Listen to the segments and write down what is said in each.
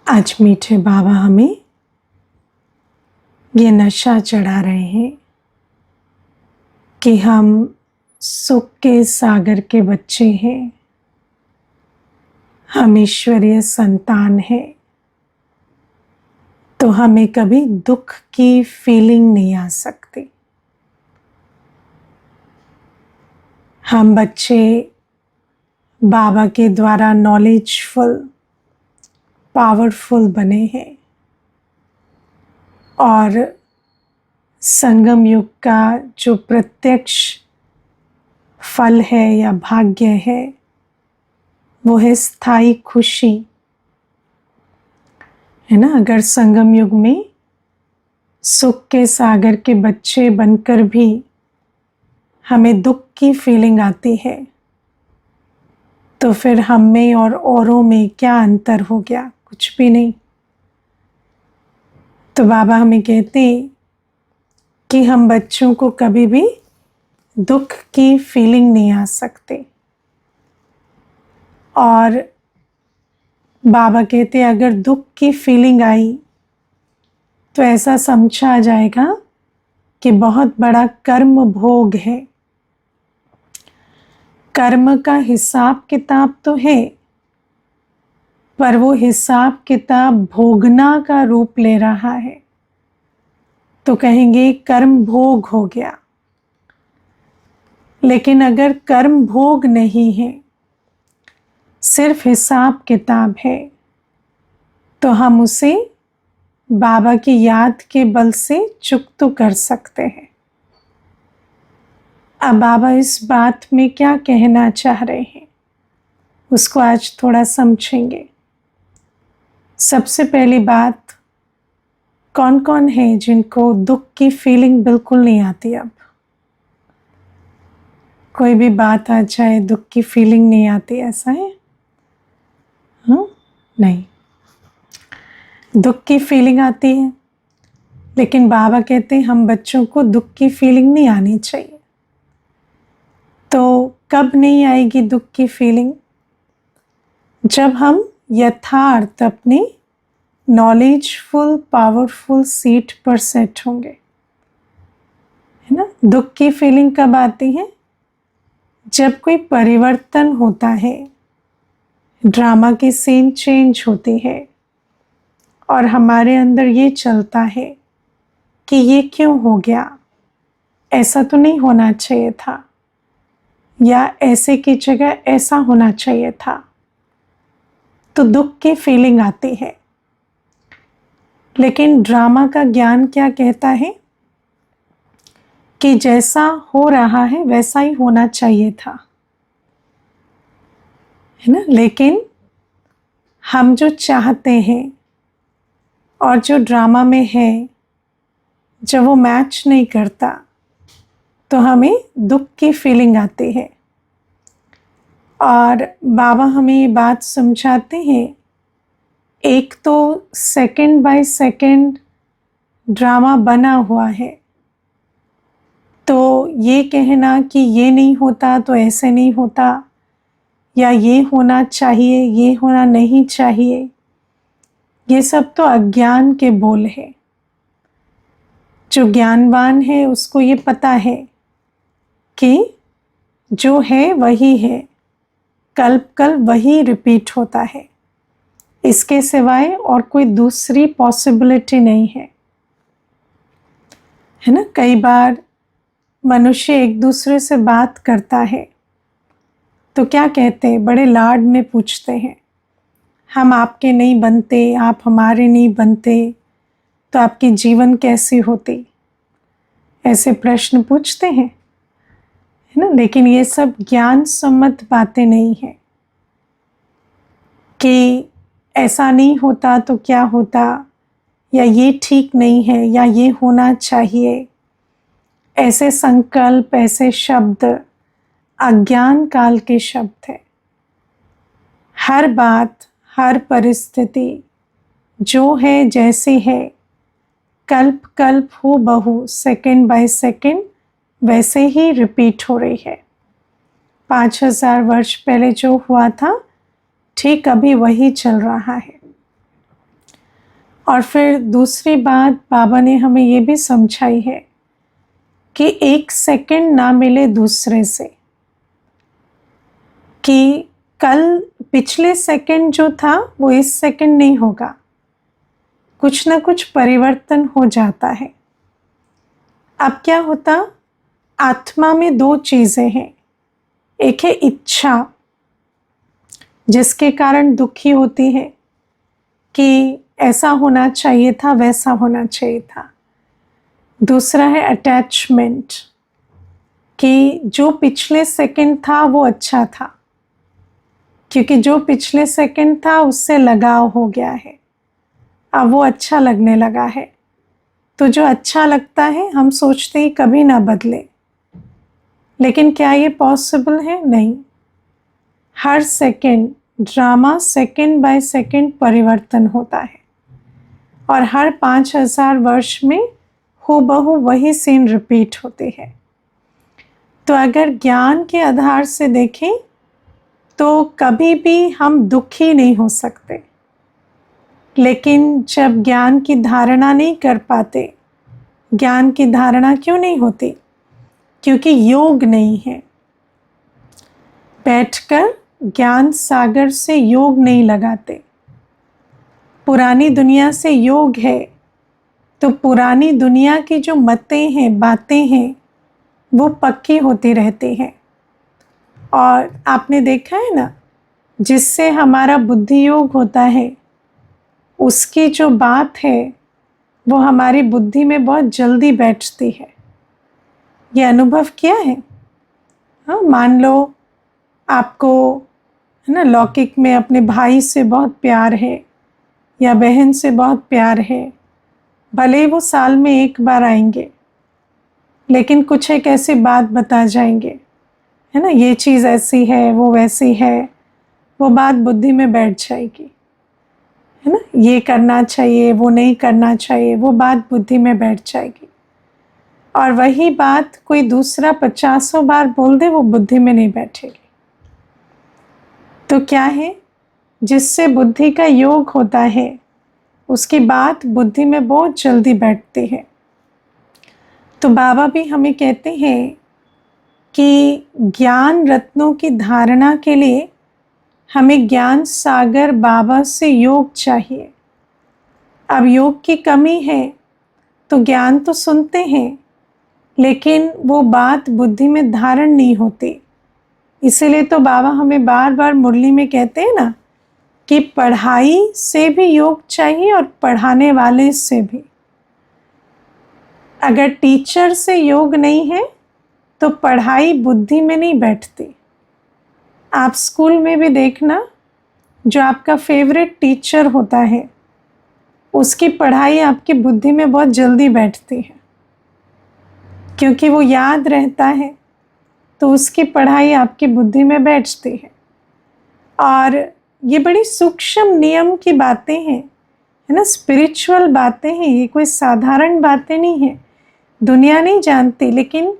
आज मीठे बाबा हमें ये नशा चढ़ा रहे हैं कि हम सुख के सागर के बच्चे हैं, हम ईश्वरीय संतान हैं, तो हमें कभी दुख की फीलिंग नहीं आ सकती। हम बच्चे बाबा के द्वारा नॉलेजफुल, पावरफुल बने हैं और संगम युग का जो प्रत्यक्ष फल है या भाग्य है वो है स्थायी खुशी, है ना। अगर संगम युग में सुख के सागर के बच्चे बनकर भी हमें दुख की फीलिंग आती है तो फिर हम में और औरों में क्या अंतर हो गया? कुछ भी नहीं। तो बाबा हमें कहते हैं कि हम बच्चों को कभी भी दुख की फीलिंग नहीं आ सकते, और बाबा कहते अगर दुख की फीलिंग आई तो ऐसा समझा जाएगा कि बहुत बड़ा कर्म भोग है। कर्म का हिसाब किताब तो है, पर वो हिसाब किताब भोगना का रूप ले रहा है, तो कहेंगे कर्म भोग हो गया। लेकिन अगर कर्म भोग नहीं है, सिर्फ हिसाब किताब है, तो हम उसे बाबा की याद के बल से चुकता कर सकते हैं। अब बाबा इस बात में क्या कहना चाह रहे हैं उसको आज थोड़ा समझेंगे। सबसे पहली बात, कौन कौन है जिनको दुख की फीलिंग बिल्कुल नहीं आती? अब कोई भी बात आ जाए दुख की फीलिंग नहीं आती, ऐसा है? नहीं, दुख की फीलिंग आती है, लेकिन बाबा कहते हैं हम बच्चों को दुख की फीलिंग नहीं आनी चाहिए। तो कब नहीं आएगी दुख की फीलिंग? जब हम यथार्थ अपनी नॉलेजफुल, पावरफुल सीट पर सेट होंगे, है ना। दुख की फीलिंग कब आती है? जब कोई परिवर्तन होता है, ड्रामा की सीन चेंज होती है और हमारे अंदर ये चलता है कि ये क्यों हो गया, ऐसा तो नहीं होना चाहिए था, या ऐसे की जगह ऐसा होना चाहिए था, तो दुख की फीलिंग आती है। लेकिन ड्रामा का ज्ञान क्या कहता है कि जैसा हो रहा है वैसा ही होना चाहिए था, है ना। लेकिन हम जो चाहते हैं और जो ड्रामा में है, जब वो मैच नहीं करता तो हमें दुख की फीलिंग आती है। और बाबा हमें ये बात समझाते हैं, एक तो सेकंड बाय सेकंड ड्रामा बना हुआ है, तो ये कहना कि ये नहीं होता तो ऐसे नहीं होता, या ये होना चाहिए, ये होना नहीं चाहिए, ये सब तो अज्ञान के बोल है। जो ज्ञानवान है उसको ये पता है कि जो है वही है, कल्प कल्प वही रिपीट होता है, इसके सिवाय और कोई दूसरी पॉसिबिलिटी नहीं है, है ना। कई बार मनुष्य एक दूसरे से बात करता है तो क्या कहते हैं, बड़े लाड में पूछते हैं, हम आपके नहीं बनते, आप हमारे नहीं बनते तो आपकी जीवन कैसी होती, ऐसे प्रश्न पूछते हैं, है ना। लेकिन ये सब ज्ञान सम्मत बातें नहीं है कि ऐसा नहीं होता तो क्या होता, या ये ठीक नहीं है, या ये होना चाहिए। ऐसे संकल्प, ऐसे शब्द अज्ञान काल के शब्द है। हर बात, हर परिस्थिति जो है जैसी है, कल्प कल्प हो बहु, सेकंड बाय सेकंड वैसे ही रिपीट हो रही है। 5000 वर्ष पहले जो हुआ था ठीक अभी वही चल रहा है। और फिर दूसरी बात बाबा ने हमें ये भी समझाई है कि 1 सेकंड ना मिले दूसरे से, कि कल पिछले सेकंड जो था वो इस सेकंड नहीं होगा, कुछ ना कुछ परिवर्तन हो जाता है। अब क्या होता, आत्मा में 2 चीज़ें हैं। एक है इच्छा, जिसके कारण दुखी होती है कि ऐसा होना चाहिए था, वैसा होना चाहिए था। दूसरा है अटैचमेंट, कि जो पिछले सेकंड था वो अच्छा था, क्योंकि जो पिछले सेकंड था उससे लगाव हो गया है, अब वो अच्छा लगने लगा है। तो जो अच्छा लगता है हम सोचते ही कभी ना बदले, लेकिन क्या ये पॉसिबल है? नहीं। हर second drama second by second परिवर्तन होता है, और हर 5000 वर्ष में हूबहू वही सीन रिपीट होते हैं। तो अगर ज्ञान के आधार से देखें तो कभी भी हम दुखी नहीं हो सकते, लेकिन जब ज्ञान की धारणा नहीं कर पाते, ज्ञान की धारणा क्यों नहीं होती? क्योंकि योग नहीं है। बैठकर ज्ञान सागर से योग नहीं लगाते। पुरानी दुनिया से योग है, तो पुरानी दुनिया की जो मतें हैं, बातें हैं, वो पक्की होती रहती हैं। और आपने देखा है ना, जिससे हमारा बुद्धि योग होता है, उसकी जो बात है वो हमारी बुद्धि में बहुत जल्दी बैठती है। ये अनुभव किया है? हाँ, मान लो आपको है ना लौकिक में अपने भाई से बहुत प्यार है या बहन से बहुत प्यार है, भले ही वो साल में 1 बार आएंगे, लेकिन कुछ एक ऐसी बात बता जाएंगे, है ना, ये चीज़ ऐसी है, वो वैसी है, वो बात बुद्धि में बैठ जाएगी, है ना, ये करना चाहिए, वो नहीं करना चाहिए, वो बात बुद्धि में बैठ जाएगी। और वही बात कोई दूसरा 50 बार बोल दे, वो बुद्धि में नहीं बैठेगी। तो क्या है, जिससे बुद्धि का योग होता है उसकी बात बुद्धि में बहुत जल्दी बैठती है। तो बाबा भी हमें कहते हैं कि ज्ञान रत्नों की धारणा के लिए हमें ज्ञान सागर बाबा से योग चाहिए। अब योग की कमी है तो ज्ञान तो सुनते हैं, लेकिन वो बात बुद्धि में धारण नहीं होती। इसीलिए तो बाबा हमें बार बार मुरली में कहते हैं ना कि पढ़ाई से भी योग चाहिए और पढ़ाने वाले से भी। अगर टीचर से योग नहीं है तो पढ़ाई बुद्धि में नहीं बैठती। आप स्कूल में भी देखना, जो आपका फेवरेट टीचर होता है उसकी पढ़ाई आपकी बुद्धि में बहुत जल्दी बैठती है, क्योंकि वो याद रहता है, तो उसकी पढ़ाई आपकी बुद्धि में बैठती है। और ये बड़ी सूक्ष्म नियम की बातें हैं, है ना, स्पिरिचुअल बातें हैं, ये कोई साधारण बातें नहीं है, दुनिया नहीं जानती, लेकिन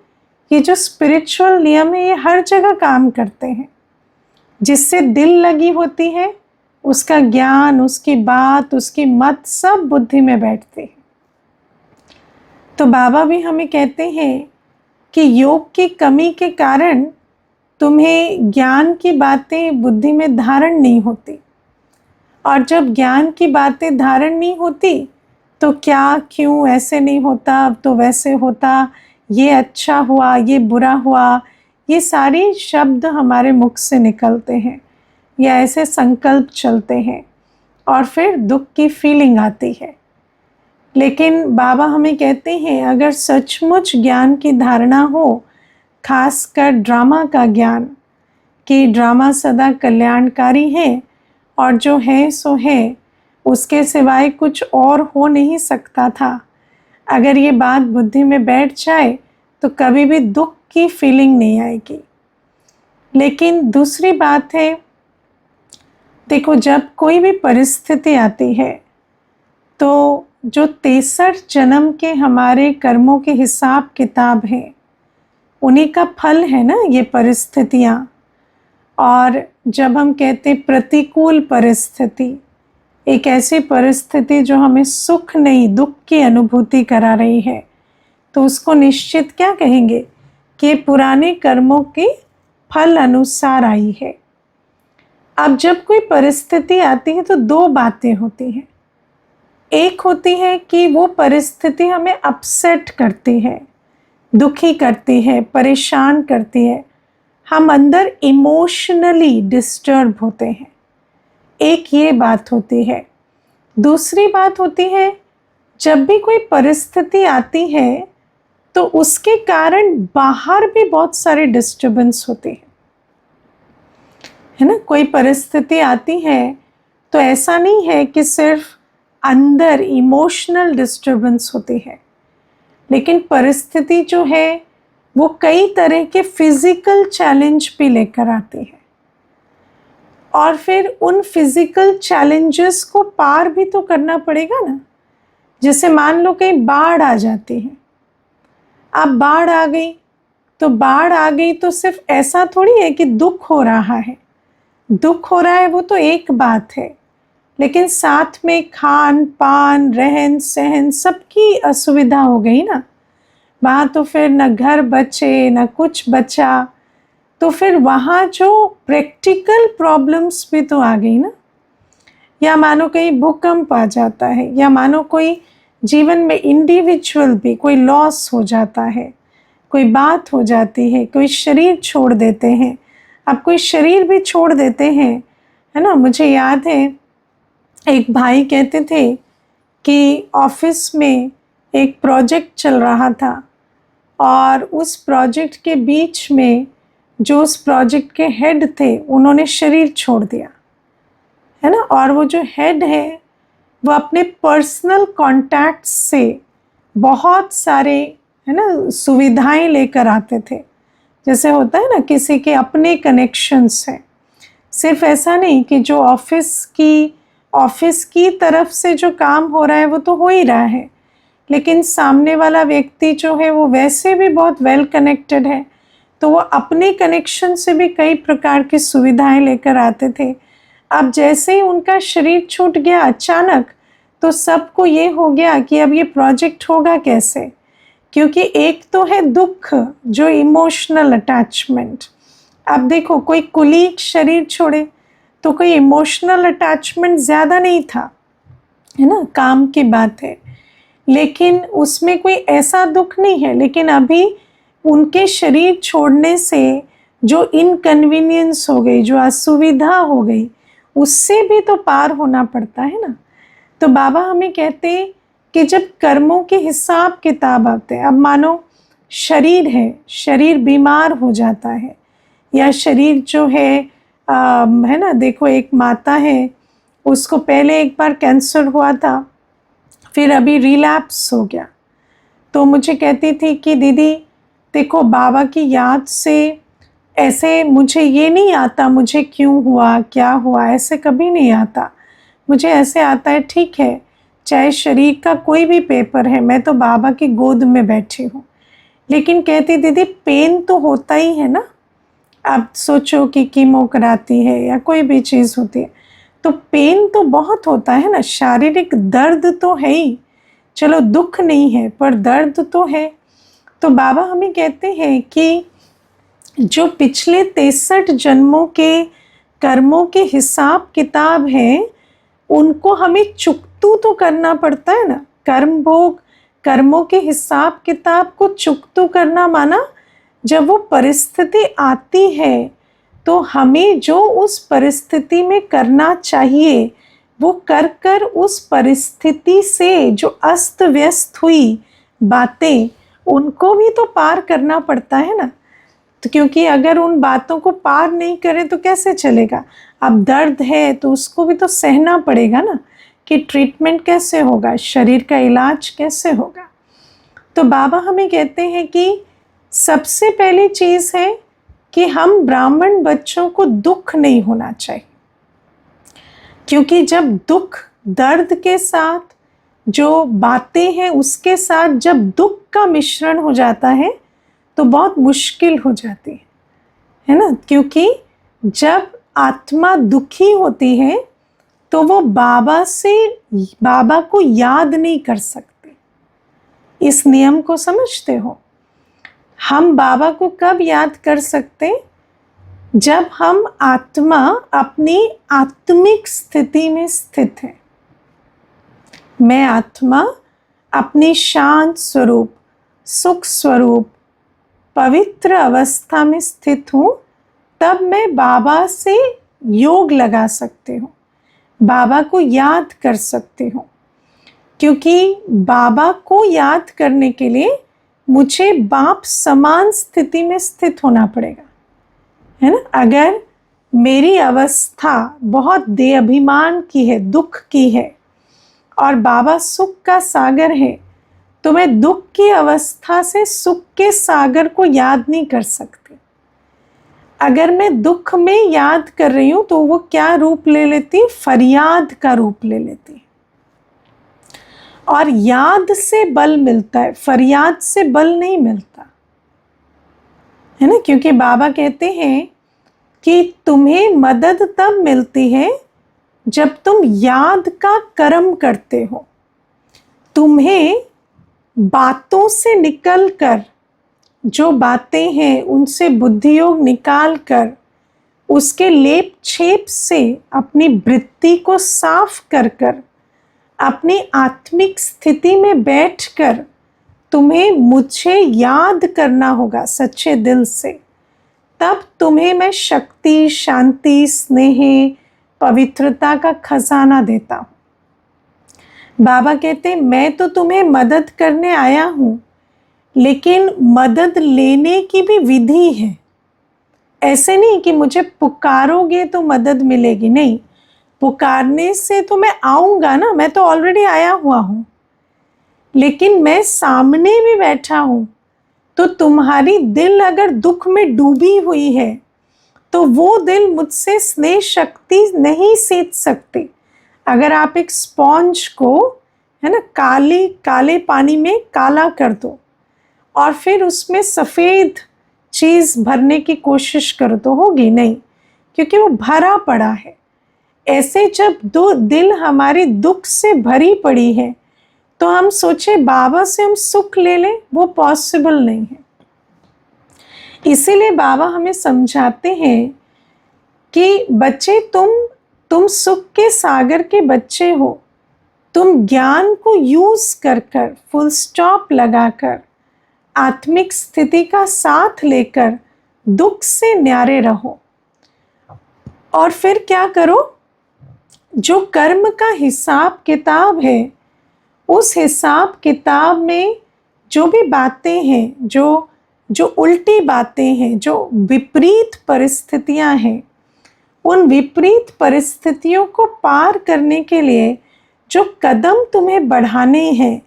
ये जो स्पिरिचुअल नियम है ये हर जगह काम करते हैं। जिससे दिल लगी होती है उसका ज्ञान, उसकी बात, उसकी मत सब बुद्धि में बैठते हैं। तो बाबा भी हमें कहते हैं कि योग की कमी के कारण तुम्हें ज्ञान की बातें बुद्धि में धारण नहीं होती, और जब ज्ञान की बातें धारण नहीं होती तो क्या, क्यों, ऐसे नहीं होता, अब तो वैसे होता, ये अच्छा हुआ, ये बुरा हुआ, ये सारे शब्द हमारे मुख से निकलते हैं, या ऐसे संकल्प चलते हैं, और फिर दुख की फीलिंग आती है। लेकिन बाबा हमें कहते हैं अगर सचमुच ज्ञान की धारणा हो, खासकर ड्रामा का ज्ञान, कि ड्रामा सदा कल्याणकारी है और जो है सो है, उसके सिवाय कुछ और हो नहीं सकता था, अगर ये बात बुद्धि में बैठ जाए तो कभी भी दुख की फीलिंग नहीं आएगी। लेकिन दूसरी बात है, देखो जब कोई भी परिस्थिति आती है तो जो 63 जन्म के हमारे कर्मों के हिसाब किताब हैं, उन्हीं का फल है ना ये परिस्थितियाँ। और जब हम कहते प्रतिकूल परिस्थिति, एक ऐसी परिस्थिति जो हमें सुख नहीं दुख की अनुभूति करा रही है, तो उसको निश्चित क्या कहेंगे कि पुराने कर्मों के फल अनुसार आई है। अब जब कोई परिस्थिति आती है तो दो बातें होती हैं। एक होती है कि वो परिस्थिति हमें अपसेट करती है, दुखी करती है, परेशान करती है, हम अंदर इमोशनली डिस्टर्ब होते हैं। एक ये बात होती है। दूसरी बात होती है, जब भी कोई परिस्थिति आती है तो उसके कारण बाहर भी बहुत सारे डिस्टर्बेंस होते हैं, है ना। कोई परिस्थिति आती है तो ऐसा नहीं है कि सिर्फ अंदर इमोशनल डिस्टर्बेंस होती है, लेकिन परिस्थिति जो है वो कई तरह के फिजिकल चैलेंज भी लेकर आती है, और फिर उन फिजिकल चैलेंजेस को पार भी तो करना पड़ेगा ना। जैसे मान लो कहीं बाढ़ आ जाती है, अब बाढ़ आ गई तो सिर्फ ऐसा थोड़ी है कि दुख हो रहा है। दुख हो रहा है वो तो एक बात है, लेकिन साथ में खान पान रहन सहन सबकी असुविधा हो गई ना। वहाँ तो फिर न घर बचे न कुछ बचा, तो फिर वहाँ जो प्रैक्टिकल प्रॉब्लम्स भी तो आ गई ना। या मानो कहीं भूकंप आ जाता है, या मानो कोई जीवन में इंडिविजुअल भी कोई लॉस हो जाता है, कोई बात हो जाती है, कोई शरीर छोड़ देते हैं। अब कोई शरीर भी छोड़ देते हैं, है ना। मुझे याद है एक भाई कहते थे कि ऑफिस में एक प्रोजेक्ट चल रहा था, और उस प्रोजेक्ट के बीच में जो उस प्रोजेक्ट के हेड थे उन्होंने शरीर छोड़ दिया, है ना। और वो जो हेड है वो अपने पर्सनल कॉन्टैक्ट्स से बहुत सारे, है ना, सुविधाएं लेकर आते थे। जैसे होता है ना किसी के अपने कनेक्शंस हैं, सिर्फ ऐसा नहीं कि जो ऑफिस की तरफ से जो काम हो रहा है वो तो हो ही रहा है, लेकिन सामने वाला व्यक्ति जो है वो वैसे भी बहुत वेल कनेक्टेड है, तो वो अपने कनेक्शन से भी कई प्रकार की सुविधाएं लेकर आते थे। अब जैसे ही उनका शरीर छूट गया अचानक, तो सबको ये हो गया कि अब ये प्रोजेक्ट होगा कैसे, क्योंकि एक तो है दुख जो इमोशनल अटैचमेंट। अब देखो कोई कुलीग शरीर छोड़े तो कोई इमोशनल अटैचमेंट ज़्यादा नहीं था, है ना, काम की बात है, लेकिन उसमें कोई ऐसा दुख नहीं है। लेकिन अभी उनके शरीर छोड़ने से जो इनकन्वीनियंस हो गई, जो असुविधा हो गई, उससे भी तो पार होना पड़ता है ना। तो बाबा हमें कहते हैं कि जब कर्मों के हिसाब किताब आते हैं, अब मानो शरीर है, शरीर बीमार हो जाता है, या शरीर जो है ना, देखो एक माता है, उसको पहले एक बार कैंसर हुआ था, फिर अभी रिलैप्स हो गया, तो मुझे कहती थी कि दीदी देखो बाबा की याद से ऐसे मुझे ये नहीं आता मुझे क्यों हुआ क्या हुआ, ऐसे कभी नहीं आता। मुझे ऐसे आता है ठीक है, चाहे शरीर का कोई भी पेपर है, मैं तो बाबा की गोद में बैठी हूँ। लेकिन कहती दीदी पेन तो होता ही है ना। आप सोचो कि कीमो कराती है या कोई भी चीज़ होती है तो पेन तो बहुत होता है ना, शारीरिक दर्द तो है ही, चलो दुख नहीं है पर दर्द तो है। तो बाबा हमें कहते हैं कि जो पिछले 63 जन्मों के कर्मों के हिसाब किताब हैं, उनको हमें चुकतू तो करना पड़ता है ना। कर्म भोग कर्मों के हिसाब किताब को चुकतू करना माना जब वो परिस्थिति आती है तो हमें जो उस परिस्थिति में करना चाहिए वो कर कर उस परिस्थिति से जो अस्त व्यस्त हुई बातें, उनको भी तो पार करना पड़ता है ना। तो क्योंकि अगर उन बातों को पार नहीं करें तो कैसे चलेगा। अब दर्द है तो उसको भी तो सहना पड़ेगा ना, कि ट्रीटमेंट कैसे होगा, शरीर का इलाज कैसे होगा। तो बाबा हमें कहते हैं कि सबसे पहली चीज़ है कि हम ब्राह्मण बच्चों को दुख नहीं होना चाहिए, क्योंकि जब दुख दर्द के साथ जो बातें हैं उसके साथ जब दुख का मिश्रण हो जाता है तो बहुत मुश्किल हो जाती है ना। क्योंकि जब आत्मा दुखी होती है तो वो बाबा को याद नहीं कर सकते। इस नियम को समझते हो? हम बाबा को कब याद कर सकते? जब हम आत्मा अपनी आत्मिक स्थिति में स्थित है। मैं आत्मा अपनी शांत स्वरूप, सुख स्वरूप, पवित्र अवस्था में स्थित हूँ, तब मैं बाबा से योग लगा सकती हूँ, बाबा को याद कर सकती हूँ। क्योंकि बाबा को याद करने के लिए मुझे बाप समान स्थिति में स्थित होना पड़ेगा, है ना। अगर मेरी अवस्था बहुत देहाभिमान की है, दुख की है, और बाबा सुख का सागर है, तो मैं दुख की अवस्था से सुख के सागर को याद नहीं कर सकती। अगर मैं दुख में याद कर रही हूँ तो वो क्या रूप ले लेती? फरियाद का रूप ले लेती। और याद से बल मिलता है, फरियाद से बल नहीं मिलता, है ना। क्योंकि बाबा कहते हैं कि तुम्हें मदद तब मिलती है जब तुम याद का कर्म करते हो। तुम्हें बातों से निकलकर, जो बातें हैं उनसे बुद्धि योग निकाल कर, उसके लेप छेप से अपनी वृत्ति को साफ कर कर, अपनी आत्मिक स्थिति में बैठकर तुम्हें मुझे याद करना होगा सच्चे दिल से। तब तुम्हें मैं शक्ति, शांति, स्नेह, पवित्रता का खजाना देता हूँ। बाबा कहते हैं मैं तो तुम्हें मदद करने आया हूँ, लेकिन मदद लेने की भी विधि है। ऐसे नहीं कि मुझे पुकारोगे तो मदद मिलेगी, नहीं। पुकारने से तो मैं आऊँगा ना, मैं तो ऑलरेडी आया हुआ हूँ, लेकिन मैं सामने भी बैठा हूँ। तो तुम्हारी दिल अगर दुख में डूबी हुई है तो वो दिल मुझसे स्नेह शक्ति नहीं सींच सकती। अगर आप एक स्पॉन्ज को, है ना, काले पानी में काला कर दो और फिर उसमें सफ़ेद चीज़ भरने की कोशिश करो तो होगी नहीं, क्योंकि वो भरा पड़ा है। ऐसे जब दिल हमारी दुख से भरी पड़ी है तो हम सोचे बाबा से हम सुख ले लें, वो पॉसिबल नहीं है। इसीलिए बाबा हमें समझाते हैं कि बच्चे तुम सुख के सागर के बच्चे हो। तुम ज्ञान को यूज कर कर, फुल स्टॉप लगाकर, आत्मिक स्थिति का साथ लेकर दुख से न्यारे रहो। और फिर क्या करो? जो कर्म का हिसाब किताब है, उस हिसाब किताब में जो भी बातें हैं, जो उल्टी बातें हैं, जो विपरीत परिस्थितियां हैं, उन विपरीत परिस्थितियों को पार करने के लिए जो कदम तुम्हें बढ़ाने हैं,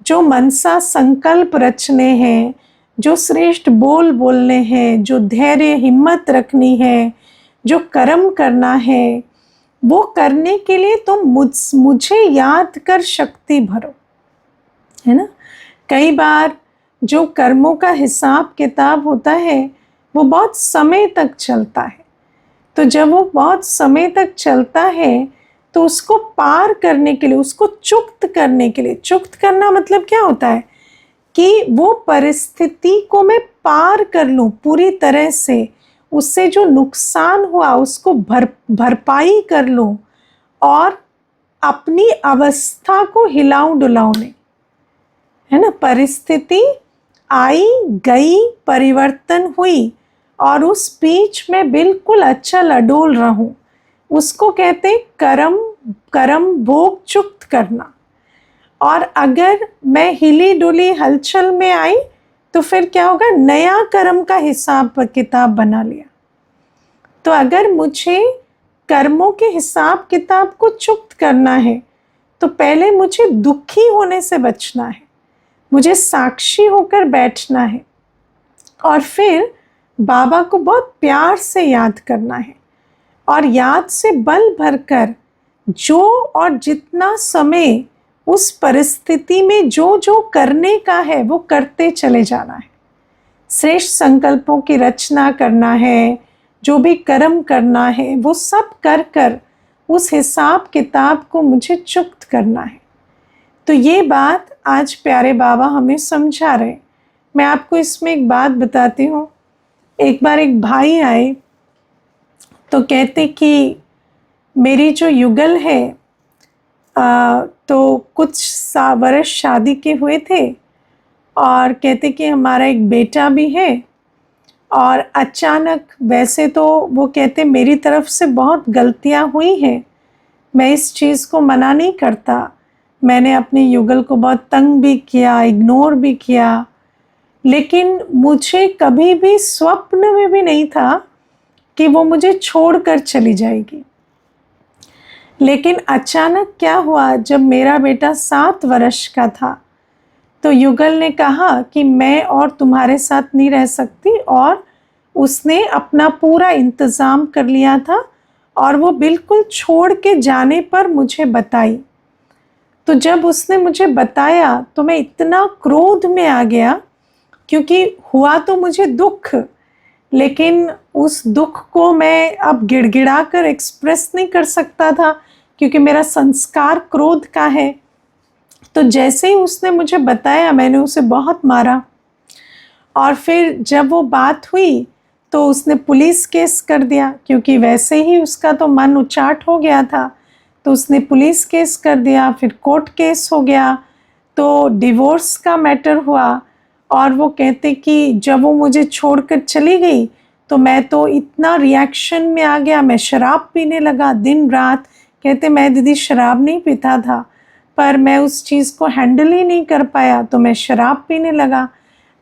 जो मनसा संकल्प रचने हैं, जो श्रेष्ठ बोल बोलने हैं, जो धैर्य हिम्मत रखनी है, जो कर्म करना है, वो करने के लिए तुम मुझे याद कर शक्ति भरो, है ना। कई बार जो कर्मों का हिसाब किताब होता है वो बहुत समय तक चलता है। तो जब वो बहुत समय तक चलता है तो उसको पार करने के लिए, उसको चुक्त करने के लिए, चुक्त करना मतलब क्या होता है कि वो परिस्थिति को मैं पार कर लूँ पूरी तरह से, उससे जो नुकसान हुआ उसको भरपाई कर लूँ और अपनी अवस्था को हिलाऊं डुलाऊं नहीं, है ना। परिस्थिति आई गई, परिवर्तन हुई और उस बीच में बिल्कुल अचल अडोल रहूं, उसको कहते कर्म भोग चुक्त करना। और अगर मैं हिली डुली हलचल में आई तो फिर क्या होगा? नया कर्म का हिसाब किताब बना लिया। तो अगर मुझे कर्मों के हिसाब किताब को चुक्त करना है तो पहले मुझे दुखी होने से बचना है, मुझे साक्षी होकर बैठना है और फिर बाबा को बहुत प्यार से याद करना है और याद से बल भरकर जो और जितना समय उस परिस्थिति में जो जो करने का है वो करते चले जाना है। श्रेष्ठ संकल्पों की रचना करना है, जो भी कर्म करना है वो सब कर कर उस हिसाब किताब को मुझे चुक्त करना है। तो ये बात आज प्यारे बाबा हमें समझा रहे। मैं आपको इसमें एक बात बताती हूँ। एक बार एक भाई आए तो कहते कि मेरी जो युगल है तो कुछ वर्ष शादी के हुए थे और कहते कि हमारा एक बेटा भी है, और अचानक, वैसे तो वो कहते मेरी तरफ से बहुत गलतियां हुई हैं, मैं इस चीज़ को मना नहीं करता, मैंने अपनी युगल को बहुत तंग भी किया, इग्नोर भी किया, लेकिन मुझे कभी भी स्वप्न में भी नहीं था कि वो मुझे छोड़कर चली जाएगी। लेकिन अचानक क्या हुआ, जब मेरा बेटा 7 वर्ष का था तो युगल ने कहा कि मैं और तुम्हारे साथ नहीं रह सकती, और उसने अपना पूरा इंतज़ाम कर लिया था और वो बिल्कुल छोड़ के जाने पर मुझे बताई। तो जब उसने मुझे बताया तो मैं इतना क्रोध में आ गया, क्योंकि हुआ तो मुझे दुख, लेकिन उस दुख को मैं अब गिड़गिड़ा कर एक्सप्रेस नहीं कर सकता था, क्योंकि मेरा संस्कार क्रोध का है। तो जैसे ही उसने मुझे बताया, मैंने उसे बहुत मारा, और फिर जब वो बात हुई तो उसने पुलिस केस कर दिया, क्योंकि वैसे ही उसका तो मन उचाट हो गया था। तो उसने पुलिस केस कर दिया, फिर कोर्ट केस हो गया, तो डिवोर्स का मैटर हुआ। और वो कहते कि जब वो मुझे छोड़कर चली गई तो मैं तो इतना रिएक्शन में आ गया, मैं शराब पीने लगा दिन रात। कहते मैं दीदी शराब नहीं पीता था, पर मैं उस चीज़ को हैंडल ही नहीं कर पाया, तो मैं शराब पीने लगा।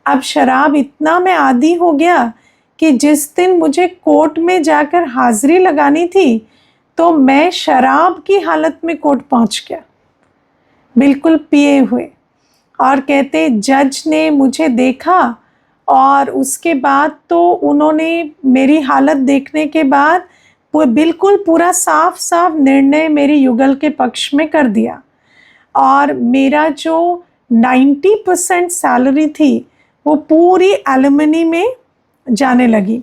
अब शराब इतना मैं आदी हो गया कि जिस दिन मुझे कोर्ट में जाकर हाजिरी लगानी थी तो मैं शराब की हालत में कोर्ट पहुंच गया, बिल्कुल पिए हुए। और कहते जज ने मुझे देखा, और उसके बाद तो उन्होंने मेरी हालत देखने के बाद वो बिल्कुल पूरा साफ साफ निर्णय मेरी युगल के पक्ष में कर दिया, और मेरा जो 90% सैलरी थी वो पूरी एलिमनी में जाने लगी,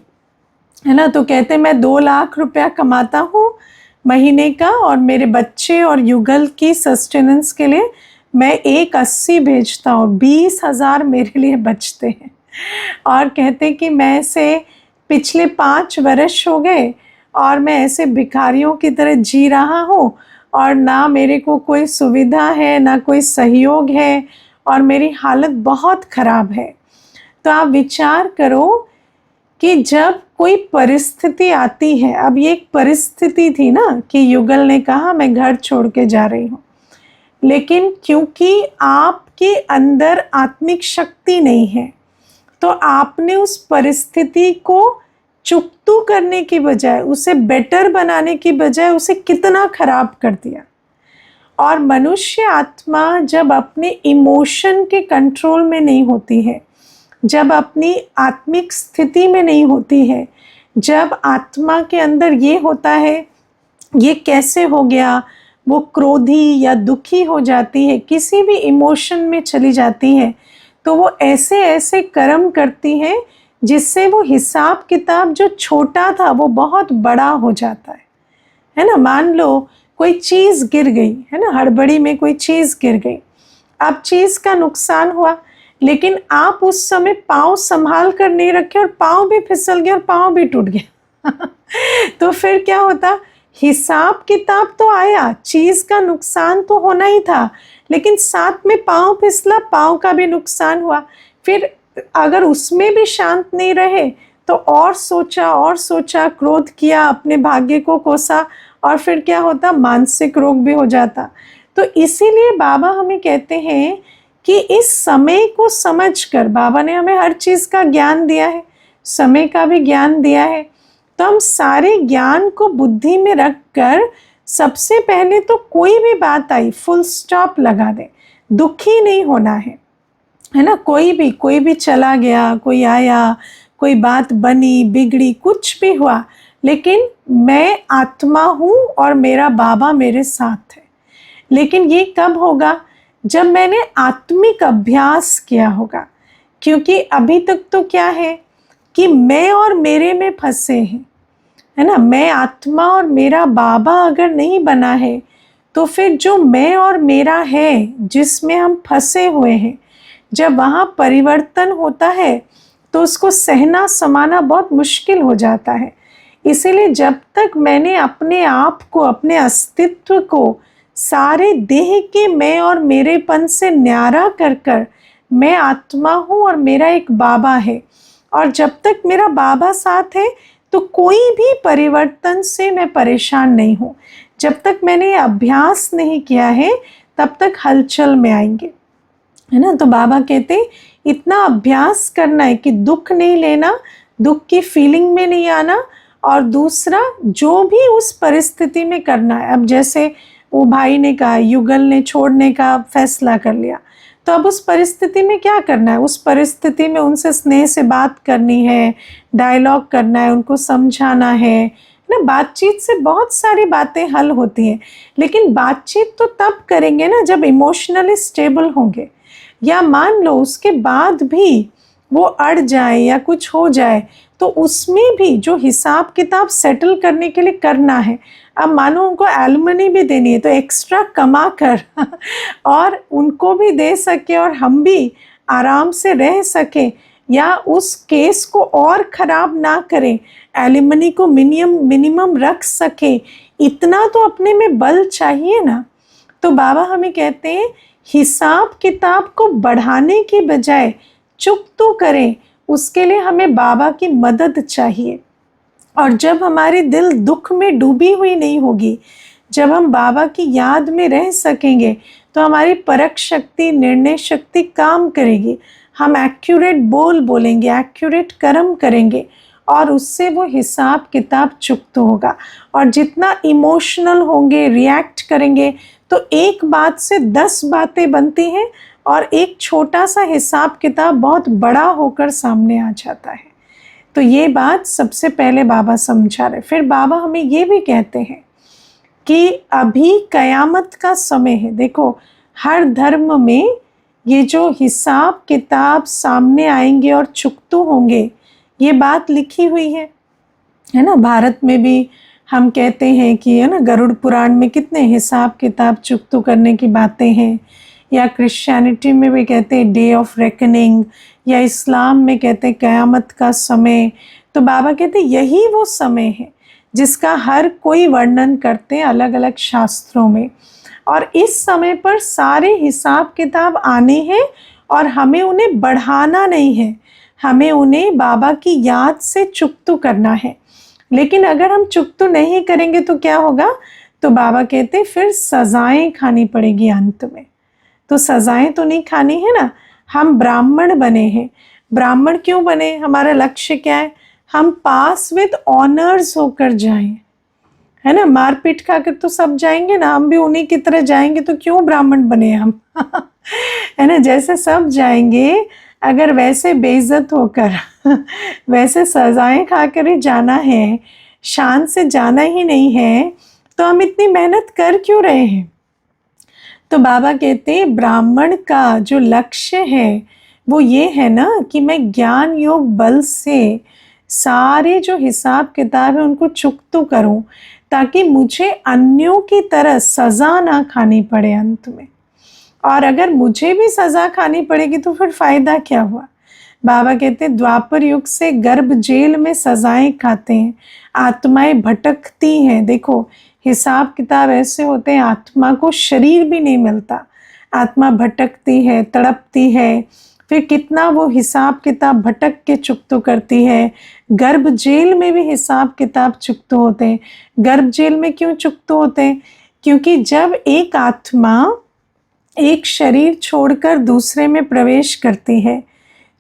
है ना। तो कहते मैं 2 लाख रुपया कमाता हूँ महीने का, और मेरे बच्चे और युगल की सस्टेनेंस के लिए मैं 180 भेजता हूँ, 20,000 मेरे लिए बचते हैं। और कहते कि मैं ऐसे पिछले 5 वर्ष हो गए और मैं ऐसे भिखारियों की तरह जी रहा हूँ, और ना मेरे को कोई सुविधा है, ना कोई सहयोग है, और मेरी हालत बहुत ख़राब है। तो आप विचार करो कि जब कोई परिस्थिति आती है, अब ये एक परिस्थिति थी ना कि युगल ने कहा मैं घर छोड़ के जा रही हूँ, लेकिन क्योंकि आपके अंदर आत्मिक शक्ति नहीं है, तो आपने उस परिस्थिति को चुकतू करने की बजाय, उसे बेटर बनाने की बजाय उसे कितना खराब कर दिया। और मनुष्य आत्मा जब अपने इमोशन के कंट्रोल में नहीं होती है, जब अपनी आत्मिक स्थिति में नहीं होती है, जब आत्मा के अंदर ये होता है ये कैसे हो गया, वो क्रोधी या दुखी हो जाती है, किसी भी इमोशन में चली जाती है, तो वो ऐसे ऐसे कर्म करती है जिससे वो हिसाब किताब जो छोटा था वो बहुत बड़ा हो जाता है ना। मान लो कोई चीज़ गिर गई, है ना, हड़बड़ी में कोई चीज़ गिर गई, अब चीज़ का नुकसान हुआ, लेकिन आप उस समय पाँव संभाल कर नहीं रखे और पाँव भी फिसल गया और पाँव भी टूट गया तो फिर क्या होता, हिसाब किताब तो आया, चीज़ का नुकसान तो होना ही था, लेकिन साथ में पाँव फिसला, पाँव का भी नुकसान हुआ। फिर अगर उसमें भी शांत नहीं रहे तो और सोचा, क्रोध किया, अपने भाग्य को कोसा, और फिर क्या होता, मानसिक रोग भी हो जाता। तो इसीलिए बाबा हमें कहते हैं कि इस समय को समझकर, बाबा ने हमें हर चीज़ का ज्ञान दिया है, समय का भी ज्ञान दिया है, तो हम सारे ज्ञान को बुद्धि में रख कर सबसे पहले तो कोई भी बात आई फुल स्टॉप लगा दें, दुखी नहीं होना है ना। कोई भी चला गया, कोई आया, कोई बात बनी बिगड़ी, कुछ भी हुआ, लेकिन मैं आत्मा हूँ और मेरा बाबा मेरे साथ है। लेकिन ये कब होगा, जब मैंने आत्मिक अभ्यास किया होगा, क्योंकि अभी तक तो क्या है कि मैं और मेरे में फंसे हैं, है ना। मैं आत्मा और मेरा बाबा अगर नहीं बना है तो फिर जो मैं और मेरा है जिसमें हम फंसे हुए हैं, जब वहाँ परिवर्तन होता है तो उसको सहना समाना बहुत मुश्किल हो जाता है। इसीलिए जब तक मैंने अपने आप को, अपने अस्तित्व को सारे देह के मैं और मेरेपन से न्यारा कर कर मैं आत्मा हूँ और मेरा एक बाबा है, और जब तक मेरा बाबा साथ है तो कोई भी परिवर्तन से मैं परेशान नहीं हूँ। जब तक मैंने ये अभ्यास नहीं किया है तब तक हलचल में आएंगे, है ना। तो बाबा कहते इतना अभ्यास करना है कि दुख नहीं लेना, दुख की फीलिंग में नहीं आना, और दूसरा जो भी उस परिस्थिति में करना है। अब जैसे वो भाई ने कहा, युगल ने छोड़ने का फैसला कर लिया, तो अब उस परिस्थिति में क्या करना है? उस परिस्थिति में उनसे स्नेह से बात करनी है, डायलॉग करना है, उनको समझाना है ना। बातचीत से बहुत सारी बातें हल होती हैं, लेकिन बातचीत तो तब करेंगे ना जब इमोशनली स्टेबल होंगे। या मान लो उसके बाद भी वो अड़ जाए या कुछ हो जाए तो उसमें भी जो हिसाब किताब सेटल करने के लिए करना है। अब मानो उनको एलुमनी भी देनी है तो एक्स्ट्रा कमा कर और उनको भी दे सके और हम भी आराम से रह सकें, या उस केस को और ख़राब ना करें, एलिमनी को मिनिमम रख सके, इतना तो अपने में बल चाहिए ना। तो बाबा हमें कहते हैं हिसाब किताब को बढ़ाने की बजाय चुप तो करें, उसके लिए हमें बाबा की मदद चाहिए। और जब हमारी दिल दुख में डूबी हुई नहीं होगी, जब हम बाबा की याद में रह सकेंगे तो हमारी परख शक्ति, निर्णय शक्ति काम करेगी। हम एक्यूरेट बोल बोलेंगे, एक्यूरेट कर्म करेंगे, और उससे वो हिसाब किताब चुकता होगा। और जितना इमोशनल होंगे, रिएक्ट करेंगे, तो एक बात से 10 बातें बनती हैं और एक छोटा सा हिसाब किताब बहुत बड़ा होकर सामने आ जाता है। तो ये बात सबसे पहले बाबा समझा रहे। फिर बाबा हमें ये भी कहते हैं कि अभी कयामत का समय है। देखो हर धर्म में ये जो हिसाब किताब सामने आएंगे और चुकतू होंगे, ये बात लिखी हुई है ना। भारत में भी हम कहते हैं कि, है ना, गरुड़ पुराण में कितने हिसाब किताब चुकतू करने की बातें हैं। या क्रिश्चियनिटी में भी कहते हैं डे ऑफ रेकनिंग, या इस्लाम में कहते हैं क़यामत का समय। तो बाबा कहते हैं यही वो समय है जिसका हर कोई वर्णन करते हैं अलग अलग शास्त्रों में। और इस समय पर सारे हिसाब किताब आने हैं और हमें उन्हें बढ़ाना नहीं है, हमें उन्हें बाबा की याद से चुकतू करना है। लेकिन अगर हम चुकतू नहीं करेंगे तो क्या होगा? तो बाबा कहते फिर सजाएं खानी पड़ेगी अंत में। तो सजाएं तो नहीं खानी है ना। हम ब्राह्मण बने हैं। ब्राह्मण क्यों बने? हमारा लक्ष्य क्या है? हम पास विद ऑनर्स होकर जाएं, है ना। मारपीट खाकर तो सब जाएंगे ना, हम भी उन्हीं की तरह जाएंगे, तो क्यों ब्राह्मण बने हम है ना। जैसे सब जाएंगे, अगर वैसे बेइज्जत होकर वैसे सजाएं खाकर ही जाना है, शान से जाना ही नहीं है, तो हम इतनी मेहनत कर क्यों रहे हैं? तो बाबा कहते हैं ब्राह्मण का जो लक्ष्य है वो ये है ना कि मैं ज्ञान योग बल से सारे जो हिसाब किताब है उनको चुकतू करूं, ताकि मुझे अन्यों की तरह सज़ा ना खानी पड़े अंत में। और अगर मुझे भी सज़ा खानी पड़ेगी तो फिर फ़ायदा क्या हुआ? बाबा कहते हैं द्वापर युग से गर्भ जेल में सज़ाएं खाते हैं, आत्माएं भटकती हैं। देखो हिसाब किताब ऐसे होते हैं, आत्मा को शरीर भी नहीं मिलता, आत्मा भटकती है, तड़पती है, फिर कितना वो हिसाब किताब भटक के चुकतू करती है। गर्भ जेल में भी हिसाब किताब चुकतू होते हैं। गर्भ जेल में क्यों चुकतू होते हैं? क्योंकि जब एक आत्मा एक शरीर छोड़कर दूसरे में प्रवेश करती है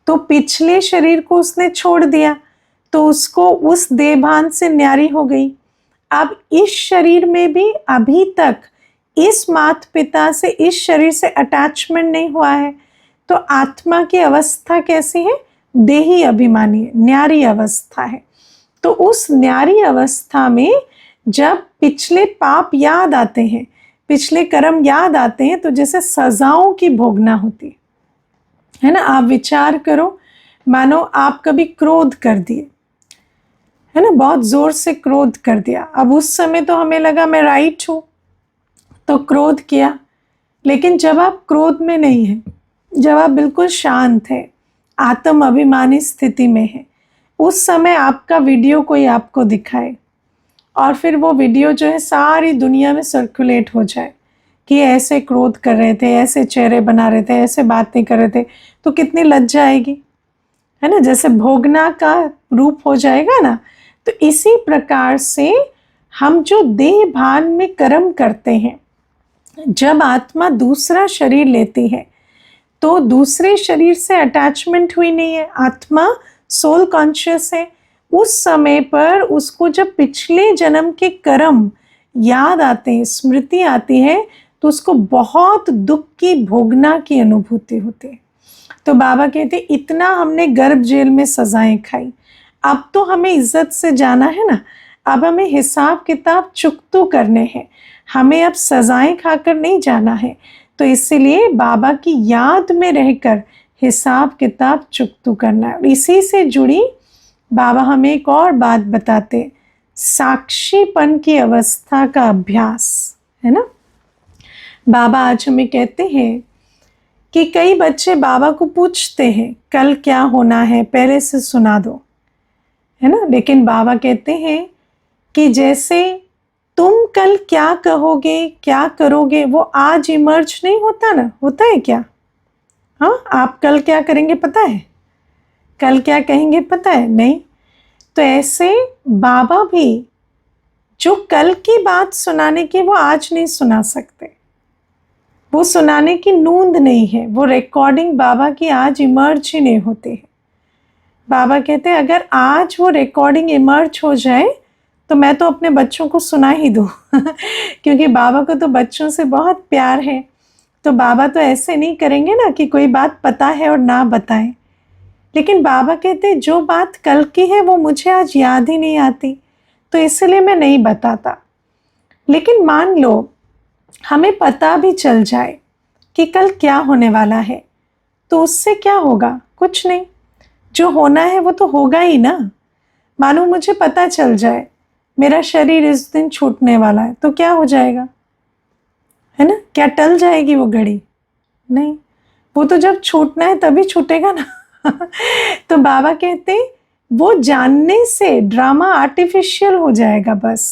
तो पिछले शरीर को उसने छोड़ दिया, तो उसको उस देहभान से न्यारी हो गई। अब इस शरीर में भी अभी तक इस माता पिता से, इस शरीर से अटैचमेंट नहीं हुआ है, तो आत्मा की अवस्था कैसी है? देही अभिमानी, न्यारी अवस्था है। तो उस न्यारी अवस्था में जब पिछले पाप याद आते हैं, पिछले कर्म याद आते हैं, तो जैसे सजाओं की भोगना होती है ना। आप विचार करो, मानो आप कभी क्रोध कर दिए, है ना, बहुत ज़ोर से क्रोध कर दिया। अब उस समय तो हमें लगा मैं राइट हूँ, तो क्रोध किया। लेकिन जब आप क्रोध में नहीं हैं, जब आप बिल्कुल शांत हैं, आत्म अभिमानी स्थिति में हैं, उस समय आपका वीडियो कोई आपको दिखाए और फिर वो वीडियो जो है सारी दुनिया में सर्कुलेट हो जाए कि ऐसे क्रोध कर रहे थे, ऐसे चेहरे बना रहे थे, ऐसे बातें कर रहे थे, तो कितनी लज्जा आएगी, है ना, जैसे भोगना का रूप हो जाएगा ना। तो इसी प्रकार से हम जो देह भान में कर्म करते हैं, जब आत्मा दूसरा शरीर लेती है तो दूसरे शरीर से अटैचमेंट हुई नहीं है, आत्मा सोल कॉन्शियस है। उस समय पर उसको जब पिछले जन्म के कर्म याद आते हैं, स्मृति आती है, तो उसको बहुत दुख की भोगना की अनुभूति होती है। तो बाबा कहते इतना हमने गर्भ जेल में सजाएं खाई, अब तो हमें इज्जत से जाना है ना, अब हमें हिसाब किताब चुकतू करने हैं, हमें अब सजाएं खाकर नहीं जाना है। तो इसीलिए बाबा की याद में रहकर हिसाब किताब चुकतू करना है। और इसी से जुड़ी बाबा हमें एक और बात बताते, साक्षीपन की अवस्था का अभ्यास, है ना। बाबा आज हमें कहते हैं कि कई बच्चे बाबा को पूछते हैं कल क्या होना है, पहले से सुना दो, है ना। लेकिन बाबा कहते हैं कि जैसे तुम कल क्या कहोगे, क्या करोगे, वो आज इमर्ज नहीं होता ना, होता है क्या? हाँ, आप कल क्या करेंगे पता है? कल क्या कहेंगे पता है? नहीं। तो ऐसे बाबा भी जो कल की बात सुनाने की वो आज नहीं सुना सकते, वो सुनाने की नूंद नहीं है, वो रिकॉर्डिंग बाबा की आज इमर्ज ही नहीं होती है। बाबा कहते हैं अगर आज वो रिकॉर्डिंग इमर्ज हो जाए तो मैं तो अपने बच्चों को सुना ही दूँ क्योंकि बाबा को तो बच्चों से बहुत प्यार है। तो बाबा तो ऐसे नहीं करेंगे ना कि कोई बात पता है और ना बताएं। लेकिन बाबा कहते हैं जो बात कल की है वो मुझे आज याद ही नहीं आती, तो इसलिए मैं नहीं बताता। लेकिन मान लो हमें पता भी चल जाए कि कल क्या होने वाला है, तो उससे क्या होगा? कुछ नहीं, जो होना है वो तो होगा ही ना। मानो मुझे पता चल जाए मेरा शरीर इस दिन छूटने वाला है, तो क्या हो जाएगा, है ना? क्या टल जाएगी वो घड़ी? नहीं, वो तो जब छूटना है तभी छूटेगा ना तो बाबा कहते वो जानने से ड्रामा आर्टिफिशियल हो जाएगा। बस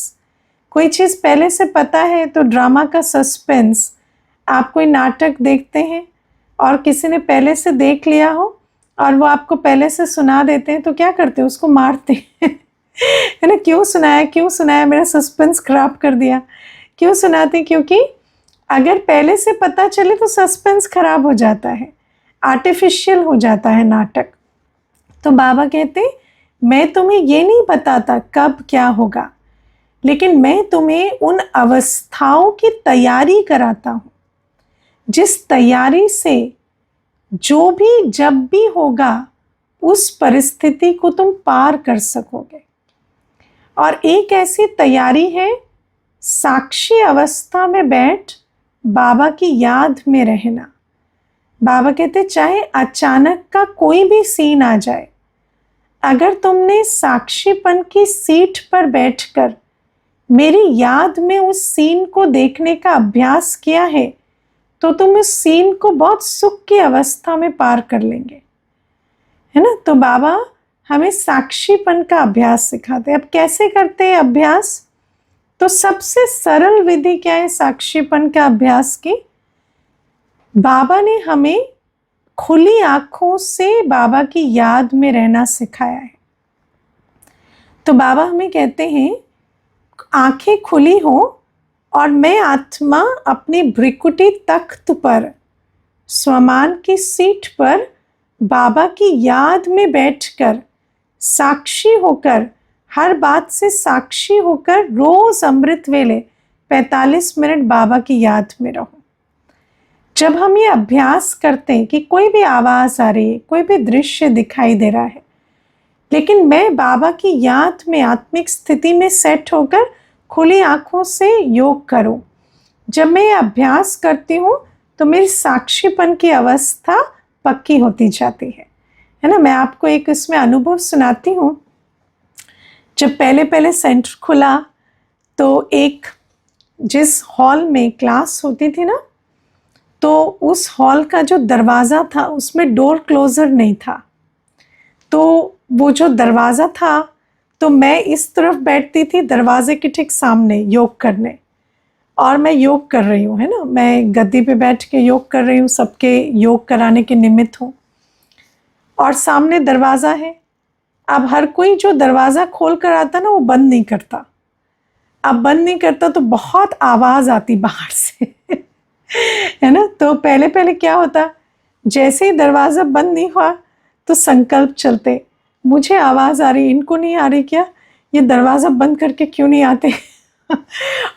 कोई चीज़ पहले से पता है तो ड्रामा का सस्पेंस, आप कोई नाटक देखते हैं और किसी ने पहले से देख लिया हो और वो आपको पहले से सुना देते हैं, तो क्या करते हैं? उसको मारते हैं है ना, क्यों सुनाया, क्यों सुनाया, मेरा सस्पेंस खराब कर दिया। क्यों सुनाते? क्योंकि अगर पहले से पता चले तो सस्पेंस खराब हो जाता है, आर्टिफिशियल हो जाता है नाटक। तो बाबा कहते मैं तुम्हें ये नहीं बताता कब क्या होगा, लेकिन मैं तुम्हें उन अवस्थाओं की तैयारी कराता हूँ जिस तैयारी से जो भी जब भी होगा उस परिस्थिति को तुम पार कर सकोगे। और एक ऐसी तैयारी है साक्षी अवस्था में बैठ बाबा की याद में रहना। बाबा कहते चाहे अचानक का कोई भी सीन आ जाए, अगर तुमने साक्षीपन की सीट पर बैठकर मेरी याद में उस सीन को देखने का अभ्यास किया है, तो तुम उस सीन को बहुत सुख की अवस्था में पार कर लेंगे, है ना। तो बाबा हमें साक्षीपन का अभ्यास सिखाते हैं। अब कैसे करते हैं अभ्यास? तो सबसे सरल विधि क्या है साक्षीपन का अभ्यास की? बाबा ने हमें खुली आंखों से बाबा की याद में रहना सिखाया है। तो बाबा हमें कहते हैं आंखें खुली हो और मैं आत्मा अपनी भ्रिकुटी तख्त पर स्वमान की सीट पर बाबा की याद में बैठकर साक्षी होकर, हर बात से साक्षी होकर रोज अमृत वेले 45 मिनट बाबा की याद में रहो। जब हम ये अभ्यास करते हैं कि कोई भी आवाज़ आ रही है, कोई भी दृश्य दिखाई दे रहा है, लेकिन मैं बाबा की याद में आत्मिक स्थिति में सेट होकर खुली आंखों से योग करूं, जब मैं ये अभ्यास करती हूँ तो मेरी साक्षीपन की अवस्था पक्की होती जाती है ना। मैं आपको एक इसमें अनुभव सुनाती हूँ। जब पहले पहले सेंटर खुला तो एक जिस हॉल में क्लास होती थी ना, तो उस हॉल का जो दरवाज़ा था उसमें डोर क्लोज़र नहीं था। तो वो जो दरवाज़ा था, तो मैं इस तरफ बैठती थी दरवाजे के ठीक सामने योग करने, और मैं योग कर रही हूँ, है ना, मैं गद्दी पे बैठ के योग कर रही हूँ, सबके योग कराने के निमित्त हूँ, और सामने दरवाज़ा है। अब हर कोई जो दरवाज़ा खोल कर आता ना वो बंद नहीं करता। अब बंद नहीं करता तो बहुत आवाज़ आती बाहर से है ना। तो पहले पहले क्या होता, जैसे ही दरवाज़ा बंद नहीं हुआ तो संकल्प चलते, मुझे आवाज़ आ रही, इनको नहीं आ रही क्या, ये दरवाज़ा बंद करके क्यों नहीं आते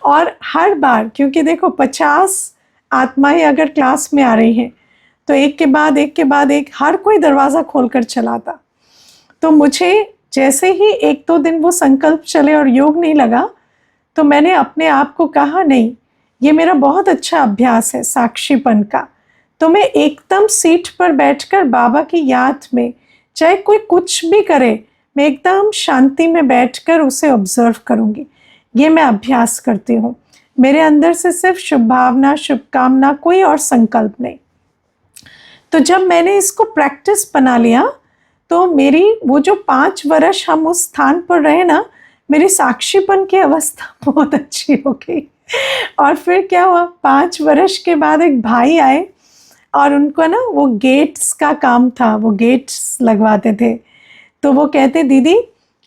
और हर बार, क्योंकि देखो 50 आत्माएं अगर क्लास में आ रही हैं तो एक के बाद एक के बाद एक हर कोई दरवाज़ा खोल कर चलाता। तो मुझे जैसे ही 1-2 दिन वो संकल्प चले और योग नहीं लगा, तो मैंने अपने आप को कहा, नहीं, ये मेरा बहुत अच्छा अभ्यास है साक्षीपन का। तो मैं एकदम सीट पर बैठकर बाबा की याद में, चाहे कोई कुछ भी करे, मैं एकदम शांति में बैठकर उसे ऑब्जर्व करूँगी। ये मैं अभ्यास करती हूँ। मेरे अंदर से सिर्फ शुभ भावना, शुभकामना, कोई और संकल्प नहीं। तो जब मैंने इसको प्रैक्टिस बना लिया तो मेरी वो जो 5 वर्ष हम उस स्थान पर रहे ना, मेरी साक्षीपन की अवस्था बहुत अच्छी हो गई। और फिर क्या हुआ, 5 वर्ष के बाद एक भाई आए और उनको ना वो गेट्स का काम था, वो गेट्स लगवाते थे। तो वो कहते, दीदी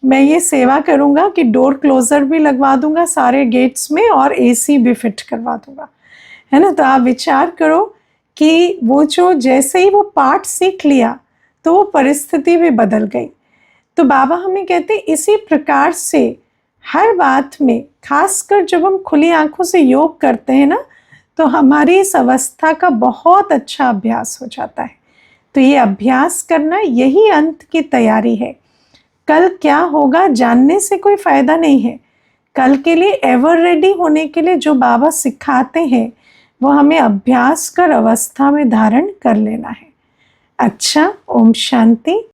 मैं ये सेवा करूँगा कि डोर क्लोज़र भी लगवा दूँगा सारे गेट्स में और एसी भी फिट करवा दूँगा, है ना। तो आप विचार करो कि वो जो जैसे ही वो पाठ सीख लिया तो वो परिस्थिति भी बदल गई। तो बाबा हमें कहते इसी प्रकार से हर बात में, खासकर जब हम खुली आंखों से योग करते हैं ना, तो हमारी इस अवस्था का बहुत अच्छा अभ्यास हो जाता है। तो ये अभ्यास करना, यही अंत की तैयारी है। कल क्या होगा जानने से कोई फ़ायदा नहीं है। कल के लिए एवर रेडी होने के लिए जो बाबा सिखाते हैं वो हमें अभ्यास कर अवस्था में धारण कर लेना है। अच्छा, ओम शांति।